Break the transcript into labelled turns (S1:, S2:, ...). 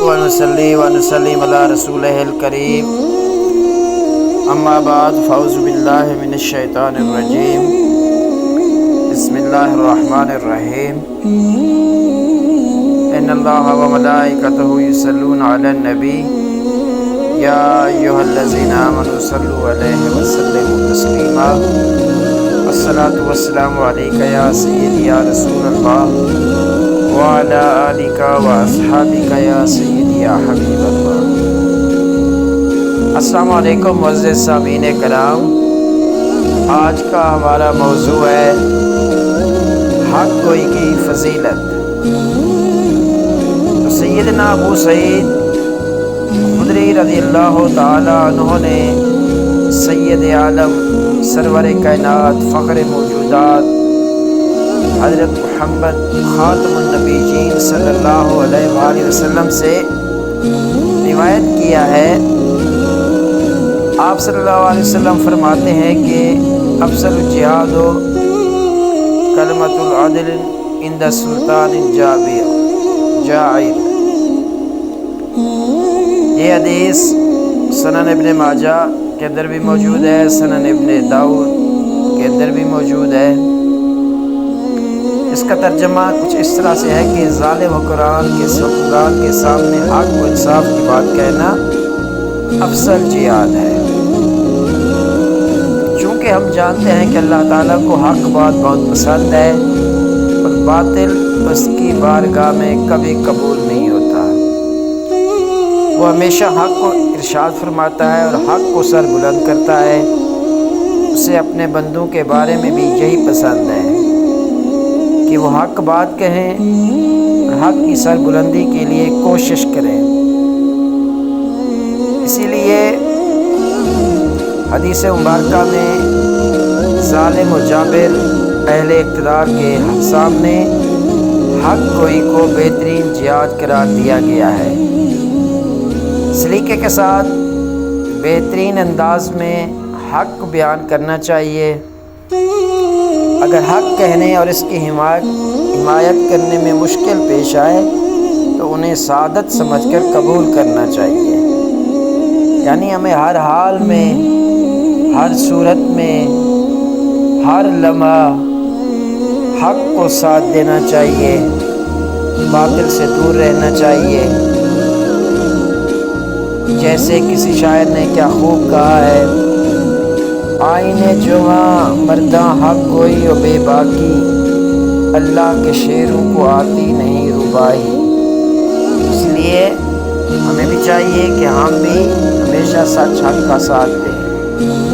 S1: ونصلي ونسلم على رسوله الكريم اما بعد فاعوذ بالله من الشیطان الرجیم بسم اللہ الرحمن الرحیم ان اللہ وملائکته یصلون علی النبی یا ایھا الذین آمنوا صلوا علیہ وسلموا تسلیما الصلاۃ والسلام علیک یا سیدی یا رسول اللہ وعلی آلک واصحابک یا سیدی یا حبیب اللہ۔ السلام علیکم معزز سامعین کرام، آج کا ہمارا موضوع ہے حق گوئی کی فضیلت۔ تو سیدنا ابو سعید خدری رضی اللہ تعالی عنہ نے سید عالم سرور کائنات فخر موجودات حضرت محمد خاتم النبیین صلی اللہ علیہ وآلہ وسلم سے روایت کیا ہے، آپ صلی اللہ علیہ وسلم فرماتے ہیں کہ افضل الجہاد و کلمۃ العدل عند سلطان جائر۔ یہ حدیث سنن ابن ماجہ کے اندر بھی موجود ہے، سنن ابن داؤد کے اندر بھی موجود ہے۔ اس کا ترجمہ کچھ اس طرح سے ہے کہ ظالم حکمران کے سامنے حق و انصاف کی بات کہنا افضل جہاد ہے۔ چونکہ ہم جانتے ہیں کہ اللہ تعالیٰ کو حق بات بہت پسند ہے اور باطل اس کی بارگاہ میں کبھی قبول نہیں ہوتا۔ وہ ہمیشہ حق کو ارشاد فرماتا ہے اور حق کو سر بلند کرتا ہے۔ اسے اپنے بندوں کے بارے میں بھی یہی پسند ہے کہ وہ حق بات کہیں اور حق کی سر بلندی کے لیے کوشش کریں۔ اسی لیے حدیث مبارکہ میں ظالم و جابر اہل اقتدار کے سامنے حق گوئی کو بہترین جہاد قرار دیا گیا ہے۔ سلیقے کے ساتھ بہترین انداز میں حق بیان کرنا چاہیے۔ اگر حق کہنے اور اس کی حمایت کرنے میں مشکل پیش آئے تو انہیں سعادت سمجھ کر قبول کرنا چاہیے۔ یعنی ہمیں ہر حال میں، ہر صورت میں، ہر لمحہ حق کو ساتھ دینا چاہیے، باطل سے دور رہنا چاہیے۔ جیسے کسی شاعر نے کیا خوب کہا ہے، آئینے جواں مرداں حق گوئی و بے باکی، اللہ کے شیروں کو آتی نہیں ربائی۔ اس لیے ہمیں بھی چاہیے کہ ہم بھی ہمیشہ سچ حق کا ساتھ دیں۔